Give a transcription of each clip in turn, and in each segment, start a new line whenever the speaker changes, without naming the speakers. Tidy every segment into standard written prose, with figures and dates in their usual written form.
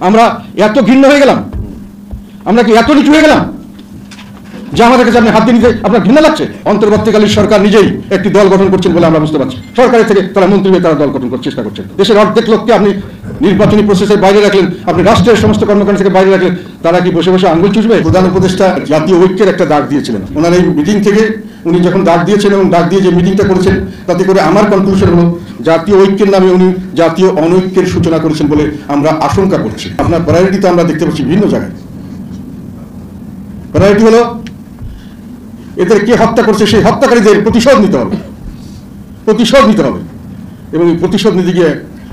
আমরা এত ঘৃণ্য হয়ে গেলাম, আমরা কি এত নিচু হয়ে গেলাম যে আমাদের কাছে আপনি হাত দিয়ে নিতে আপনার ঘৃণা লাগছে? অন্তর্বর্তীকালীন সরকার নিজেই একটি দল গঠন করছেন বলে আমরা বুঝতে পারছি। সরকারের থেকে তারা মন্ত্রী হয়ে তারা দল গঠন করার চেষ্টা করছেন। দেশের অর্ধেক লোককে আপনি নির্বাচনী প্রসেসের বাইরে রাখলেন, আপনি রাষ্ট্রের সমস্ত কর্মকাণ্ড থেকে বাইরে রাখলেন। তারা কি বসে বসে আঙ্গুল চুষবে? প্রধান উপদেষ্টা জাতীয় ঐক্যের একটা ডাক দিয়েছিলেন। ওনার এই মিটিং থেকে উনি যখন ডাক দিয়েছেন এবং ডাক দিয়ে যে মিটিংটা করেছেন, তাতে করে আমার কনক্লুশন হলো জাতীয় ঐক্যের নামে উনি জাতীয় অনৈক্যের সূচনা করেছেন বলে আমরা আশঙ্কা করছি। আপনার প্রায়োরিটি তো আমরা দেখতে পাচ্ছি ভিন্ন জায়গায়। প্রায়োরিটি হলো এদের কে হত্যা করছে সেই হত্যাকারীদের প্রতিশোধ নিতে হবে, প্রতিশোধ নিতে হবে। এবং প্রতিশোধ নিতে গিয়ে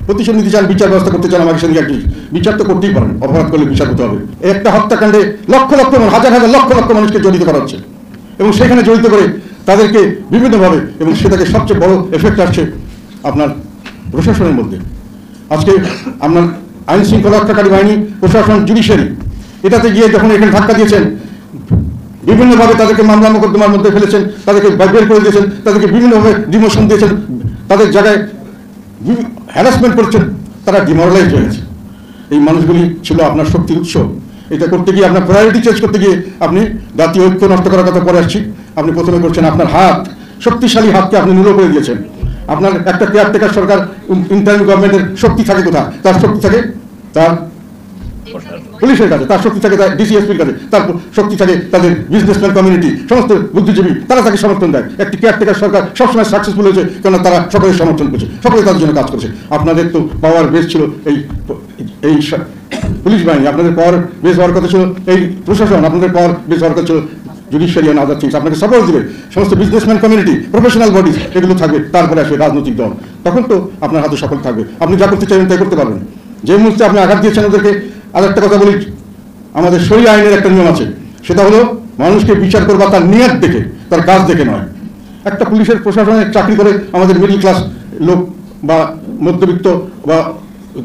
প্রতিশোধ নিতে চান, বিচার ব্যবস্থা করতে চান, আমাকে সঙ্গে একটি বিচার তো করতেই পারেন, অপরাধ করলে বিচার করতে হবে। একটা হত্যাকাণ্ডে লক্ষ লক্ষ হাজার হাজার লক্ষ লক্ষ মানুষকে জড়িত করা হচ্ছে এবং সেখানে জড়িত করে তাদেরকে বিভিন্নভাবে, এবং সেটাকে সবচেয়ে বড় এফেক্ট আসছে আপনার প্রশাসনের মধ্যে। আজকে আপনার আইন শৃঙ্খলা রক্ষাকারী বাহিনী, প্রশাসন, জুডিশিয়ারি এটাতে গিয়ে যখন এখানে ধাক্কা দিয়েছেন, বিভিন্নভাবে তাদেরকে মামলা মোকদ্দমার মধ্যে ফেলেছেন, তাদেরকে বের করে দিয়েছেন, তাদেরকে বিভিন্নভাবে ডিমোশন দিয়েছেন, তাদের জায়গায় হ্যারাসমেন্ট করছেন, তারা ডিমোরালাইজ হয়ে গেছে। এই মানুষগুলি ছিল আপনার শক্তির উৎস। এটা করতে গিয়ে আপনার প্রায়োরিটি চেঞ্জ করতে গিয়ে আপনি জাতীয় ঐক্য নষ্ট করার কথা পরে আসছি। আপনি প্রথমে করছেন আপনার হাত, শক্তিশালী হাতকে আপনি নুলো করে দিয়েছেন। আপনার একটা কেয়ারটেকার সরকার, ইন্টারিম গভর্নমেন্টের শক্তি থাকে কোথায়? তার শক্তি থাকে তার পুলিশের কাছে, তার শক্তি থাকে তার ডিসিএসপির কাছে, তার শক্তি থাকে তাদের বিজনেসম্যান কমিউনিটি, সমস্ত বুদ্ধিজীবী, তারা তাকে সমর্থন দেয়। একটি কেয়ারটেকার সরকার সবসময় সাকসেসফুল হয়েছে, কেননা তারা সকলের সমর্থন করছে, সকলে তাদের জন্য কাজ করছে। আপনাদের তো পাওয়ার বেস ছিল এই পুলিশ বাহিনী, আপনাদের পাওয়ার বেস হওয়ার কথা ছিল এই প্রশাসন, আপনাদের পাওয়ার বেস হওয়ার কথা ছিল জুডিশিয়ারি অ্যান্ড আদার থিংস। আপনাকে সাপোর্ট দেবে সমস্ত বিজনেসম্যান কমিউনিটি, প্রফেশনাল বডিজ, এগুলো থাকবে। তারপরে আসবে রাজনৈতিক দল, তখন তো আপনার হাতে সফল থাকবে, আপনি যা করতে চাইবেন তাই করতে পারবেন। যে মুহূর্তে আপনি আঘাত দিয়েছেন ওদেরকে, আর একটা কথা বলি, আমাদের শরীয় আইনের একটা নিয়ম আছে, সেটা হলো মানুষকে বিচার করবা তার নিয়ত দেখে, তার কাজ দেখে নয়। একটা পুলিশের প্রশাসনের চাকরি করে আমাদের মিডল ক্লাস লোক বা মধ্যবিত্ত বা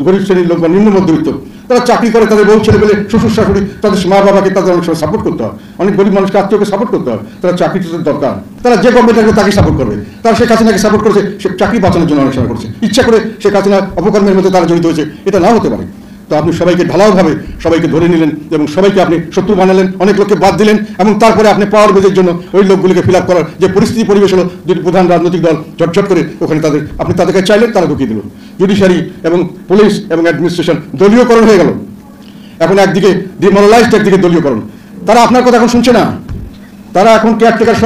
গরিব শ্রেণীর লোক বা নিম্ন মধ্যবিত্ত, তারা চাকরি করে, তাদের বউ ছেলে পেলে, শ্বশুর শাশুড়ি, তাদের মা বাবাকে তাদের অনেক সময় সাপোর্ট করতে হয়, অনেক গরিব মানুষকে আত্মীয়কে সাপোর্ট করতে হয়। তারা চাকরিটা দরকার, তারা যে গভর্নমেন্ট থাকবে তাকে সাপোর্ট করবে। তারা শেখ হাসিনাকে সাপোর্ট করেছে, সে চাকরি বাঁচানোর জন্য অনেক সময় করছে, ইচ্ছা করে শেখ হাসিনা অপকর্মের মধ্যে তারা জড়িত হয়েছে, এটা নাও হতে পারে। তো আপনি সবাইকে ঢালাওভাবে সবাইকে ধরে নিলেন এবং সবাইকে আপনি শত্রু বানালেন, অনেক লোককে বাদ দিলেন, এবং তারপরে আপনি পাওয়ার বেজের জন্য ওই লোকগুলিকে ফিল আপ করার যে পরিস্থিতি পরিবেশ হলো, দুটি প্রধান রাজনৈতিক দল ঝটঝট করে ওখানে আপনি তাদেরকে চাইলেন, তারা ঢুকিয়ে দিল। জুডিশিয়ারি এবং পুলিশ এবং অ্যাডমিনিস্ট্রেশন দলীয়করণ হয়ে গেল। এখন একদিকে ডিমোরালাইজড, একদিকে দলীয়করণ। তারা আপনার কথা এখন শুনছে না, তারা এখন কেয়ারটেকার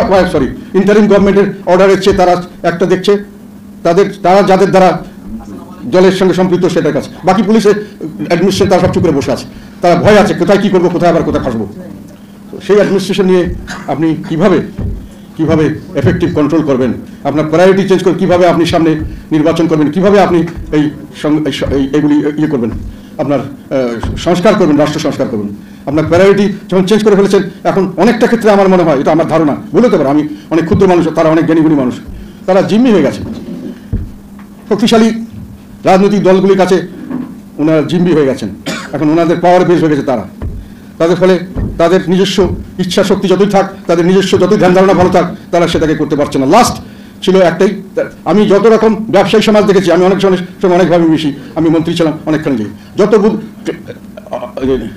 ইন্টারিম গভর্নমেন্টের অর্ডারের চেয়ে তারা একটা দেখছে তারা যাদের দ্বারা দলের সঙ্গে সম্পৃক্ত সেটার কাছে, বাকি পুলিশের অ্যাডমিনিস্ট্রেশন তারা সব চুপ করে বসে আছে, তারা ভয় আছে কোথায় কি করবো, কোথায় আবার কোথায় ফাঁসবো। সেই অ্যাডমিনিস্ট্রেশন নিয়ে আপনি কিভাবে এফেক্টিভ কন্ট্রোল করবেন, আপনার প্রায়োরিটি চেঞ্জ করে কিভাবে আপনি সামনে নির্বাচন করবেন, কিভাবে আপনি এইগুলি করবেন, আপনার সংস্কার করবেন, রাষ্ট্র সংস্কার করবেন। আপনার প্রায়োরিটি যখন চেঞ্জ করে ফেলেছেন, এখন অনেকটা ক্ষেত্রে আমার মনে হয়, এটা আমার ধারণা, বলতে পারো, আমি অনেক ক্ষুদ্র মানুষ, তারা অনেক জ্ঞানীগুণী মানুষ, তারা জিম্মি হয়ে গেছে। শক্তিশালী রাজনৈতিক দলগুলির কাছে ওনারা জিম্মি হয়ে গেছেন, এখন ওনাদের পাওয়ার বেস হয়ে গেছে তাদের ফলে তাদের নিজস্ব ইচ্ছা শক্তি যতই থাক, তাদের নিজস্ব যতই ধ্যান ধারণা ভালো থাক, তারা সেটাকে করতে পারছে না। লাস্ট ছিল একটাই, আমি যত রকম ব্যবসায়ী সমাজ দেখেছি, আমি অনেক সময় অনেকভাবে মিশি, আমি মন্ত্রী ছিলাম অনেকখানি, যাই যত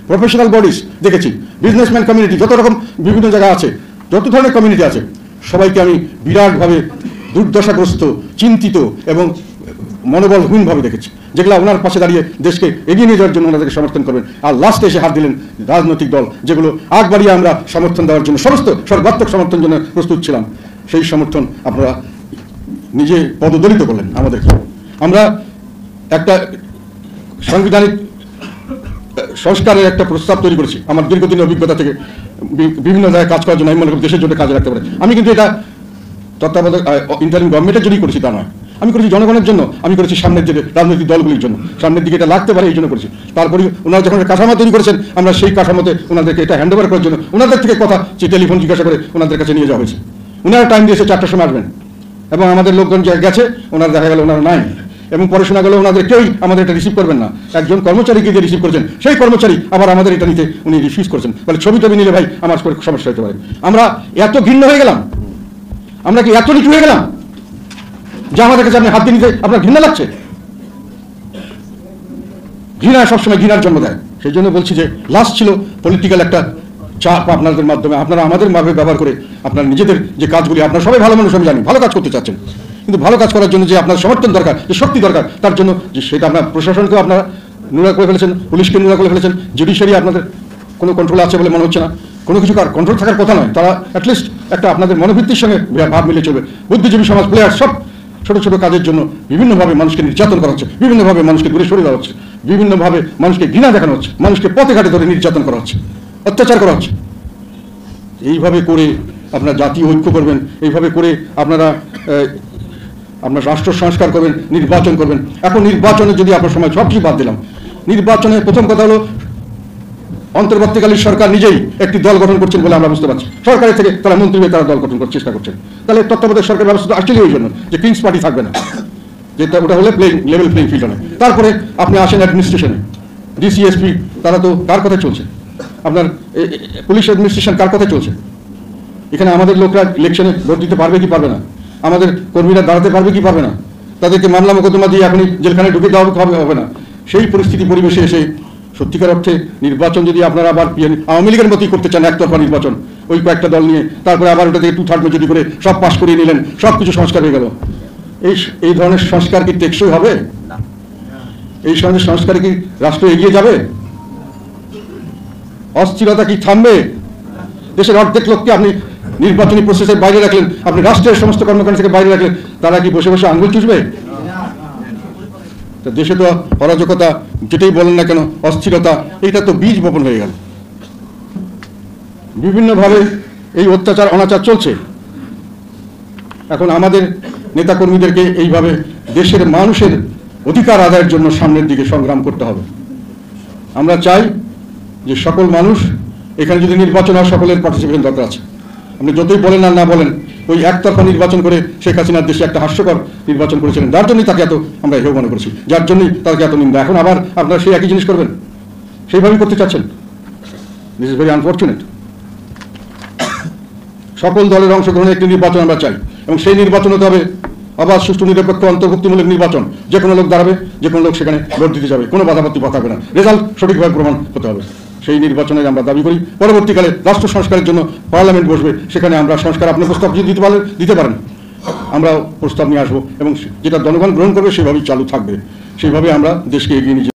প্রফেশনাল বডিজ দেখেছি, বিজনেসম্যান কমিউনিটি, যত রকম বিভিন্ন জায়গা আছে, যত ধরনের কমিউনিটি আছে, সবাইকে আমি বিরাটভাবে দুর্দশাগ্রস্ত, চিন্তিত এবং মনোবলহীনভাবে দেখেছি, যেগুলো ওনার পাশে দাঁড়িয়ে দেশকে এগিয়ে নিয়ে যাওয়ার জন্য ওনাদেরকে সমর্থন করবেন। আর লাস্টে এসে হাত দিলেন রাজনৈতিক দল, যেগুলো আগ বাড়িয়ে আমরা সমর্থন দেওয়ার জন্য সর্বাত্মক সমর্থন জন্য প্রস্তুত ছিলাম, সেই সমর্থন আপনারা নিজে পদদলিত করলেন আমাদেরকে। আমরা একটা সাংবিধানিক সংস্কারের একটা প্রস্তাব তৈরি করেছি, আমার দীর্ঘদিনের অভিজ্ঞতা থেকে বিভিন্ন জায়গায় কাজ করার জন্য, আমি মনে করি দেশের জন্য কাজে রাখতে পারে। আমি কিন্তু এটা তত্ত্বাবধায়ক ইন্টারিম গভর্নমেন্টের জন্যই করেছি তা নয়, আমি করেছি জনগণের জন্য, আমি করেছি সামনের যে রাজনৈতিক দলগুলির জন্য, সামনের দিকে এটা লাগতে পারে এই জন্য করেছি। তারপরে ওনারা যখন কাঠামো তৈরি করেছেন, আমরা সেই কাঠামোতে ওনাদেরকে এটা হ্যান্ড ওভার করার জন্য ওনাদের থেকে কথা টেলিফোন জিজ্ঞাসা করে ওনাদের কাছে নিয়ে যাওয়া হয়েছে। ওনারা টাইম দিয়েছে 4টার সময় আসবেন, এবং আমাদের লোকজন গেছে, ওনারা দেখা গেল ওনারা নাই, এবং পরে শোনা গেল ওনাদের কেউই আমাদের এটা রিসিভ করবেন না। একজন কর্মচারীকে যে রিসিভ করেছেন, সেই কর্মচারী আবার আমাদের এটা নিতে উনি রিফিউজ করছেন, বলে ছবি টবি নিলে ভাই আমার সমস্যা হতে পারে। আমরা এত ঘৃণ্য হয়ে গেলাম, আমরা কি এত নিচু হয়ে গেলাম যে আমাদের কাছে আপনি হাত দিয়ে নিতে আপনার ঘৃণা লাগছে? ঘৃণা সবসময় ঘৃণার জন্ম দেয়। সেই জন্য বলছি যে লাস্ট ছিল পলিটিক্যাল একটা চাপ আপনাদের মাধ্যমে, আপনারা আমাদের মাধ্যমে ব্যবহার করে আপনার নিজেদের যে কাজগুলি, আপনারা সবাই ভালো মানুষ আমি জানি, ভালো কাজ করতে চাচ্ছেন, কিন্তু ভালো কাজ করার জন্য যে আপনার সমর্থন দরকার, যে শক্তি দরকার, তার জন্য যে সেটা আপনার প্রশাসনকেও আপনারা নোংরা করে ফেলেছেন, পুলিশকে নোংরা করে ফেলেছেন, জুডিশিয়ারি আপনাদের কোনো কন্ট্রোল আছে বলে মনে হচ্ছে না, কোনো কিছু কন্ট্রোল থাকার কথা নয়, তারা অ্যাটলিস্ট একটা আপনাদের মনোবৃত্তির সঙ্গে ভাব মিলে চলবে। বুদ্ধিজীবী সমাজ, প্লেয়ার সব ছোট ছোট কাজের জন্য বিভিন্নভাবে মানুষকে নির্যাতন করা হচ্ছে, বিভিন্নভাবে মানুষকে দূরে সরে দেওয়া হচ্ছে, বিভিন্নভাবে মানুষকে ঘৃণা দেখানো হচ্ছে, মানুষকে পথে ঘাটে ধরে নির্যাতন করা হচ্ছে, অত্যাচার করা হচ্ছে। এইভাবে করে আপনারা জাতীয় ঐক্য করবেন, এইভাবে করে আপনারা আপনার রাষ্ট্র সংস্কার করবেন, নির্বাচন করবেন। এখন নির্বাচনে যদি আপনার সময় সব কিছু বাদ দিলাম, নির্বাচনে প্রথম কথা হলো অন্তর্বর্তীকালীন সরকার নিজেই একটি দল গঠন করছেন বলে আমরা বুঝতে পারছি। সরকারের থেকে তারা মন্ত্রী হয়ে তারা দল গঠন করার চেষ্টা করছেন। তাহলে তত্ত্বাবধায়ক সরকার ব্যবস্থা আসলে ওই জন্য যে কিংস পার্টি থাকবে না, যেটা ওটা হলে লেভেল প্লেইং ফিল্ড হবে। তারপরে আপনি আসেন অ্যাডমিনিস্ট্রেশনে, ডিসিএসপি তারা তো কার কথায় চলছে, আপনার পুলিশ অ্যাডমিনিস্ট্রেশন কার কথায় চলছে। এখানে আমাদের লোকরা ইলেকশনে ভোট দিতে পারবে কি পারবে না, আমাদের কর্মীরা দাঁড়াতে পারবে কি পারবে না, তাদেরকে মামলা মোকদ্দমা দিয়ে এখনই জেলখানায় ঢুকে দেওয়া হবে না। সেই পরিস্থিতি পরিবেশে এসে সত্যিকার অর্থে নির্বাচন যদি আপনারা আবার আওয়ামী লীগের মতোই করতে চান, একতরফা নির্বাচন, ওই কয়েকটা দল নিয়ে তারপরে আবার ওটা থেকে 2/3 মেজরিটি করে সব পাশ করিয়ে নিলেন, সব কিছু সংস্কার হয়ে গেল, এই ধরনের সংস্কার কি টেকসই হবে? এই ধরনের সংস্কারে কি রাষ্ট্র এগিয়ে যাবে? অস্থিরতা কি থামবে? দেশের অর্ধেক লোককে আপনি নির্বাচনী প্রসেসের বাইরে রাখলেন, আপনি রাষ্ট্রের সমস্ত কর্মকাণ্ড থেকে বাইরে রাখলেন, তারা কি বসে বসে আঙ্গুল চুষবে? দেশে তো অরাজকতা, যেটাই বলেন না কেন, অস্থিরতা, এটা তো বীজ বপন হয়ে গেল। বিভিন্নভাবে এই অত্যাচার অনাচার চলছে। এখন আমাদের নেতাকর্মীদেরকে এইভাবে দেশের মানুষের অধিকার আদায়ের জন্য সামনের দিকে সংগ্রাম করতে হবে। আমরা চাই যে সকল মানুষ, এখানে যদি নির্বাচন হয় সকলের পার্টিসিপেশন দরকার আছে। আপনি যতই বলেন আর না বলেন, ওই একতরফা নির্বাচন করে শেখ হাসিনার দেশে একটা হাস্যকর নির্বাচন করেছিলেন, যার জন্যই তাকে এত আমরা হেয় মনে করেছি, যার জন্যই তাকে এত নিন্দা। এখন আবার আপনারা সেই একই জিনিস করবেন, সেইভাবেই করতে চাচ্ছেন। This is very unfortunate. সকল দলের অংশগ্রহণে একটি নির্বাচন আমরা চাই, এবং সেই নির্বাচন হতে হবে অবাধ, সুষ্ঠু, নিরপেক্ষ, অন্তর্ভুক্তিমূলক নির্বাচন। যে কোনো লোক দাঁড়াবে, যে কোনো লোক সেখানে ভোট দিতে যাবে, কোনো বাধাবাধি থাকবে না, রেজাল্ট সঠিকভাবে প্রমাণ হতে হবে। সেই নির্বাচনের আমরা দাবি করি। পরবর্তীকালে রাষ্ট্র সংস্কারের জন্য পার্লামেন্ট বসবে, সেখানে আমরা সংস্কার, আপনি প্রস্তাব যদি দিতে পারেন, আমরা প্রস্তাব নিয়ে আসবো, এবং যেটা জনগণ গ্রহণ করবে সেভাবেই চালু থাকবে, সেইভাবে আমরা দেশকে এগিয়ে নিয়ে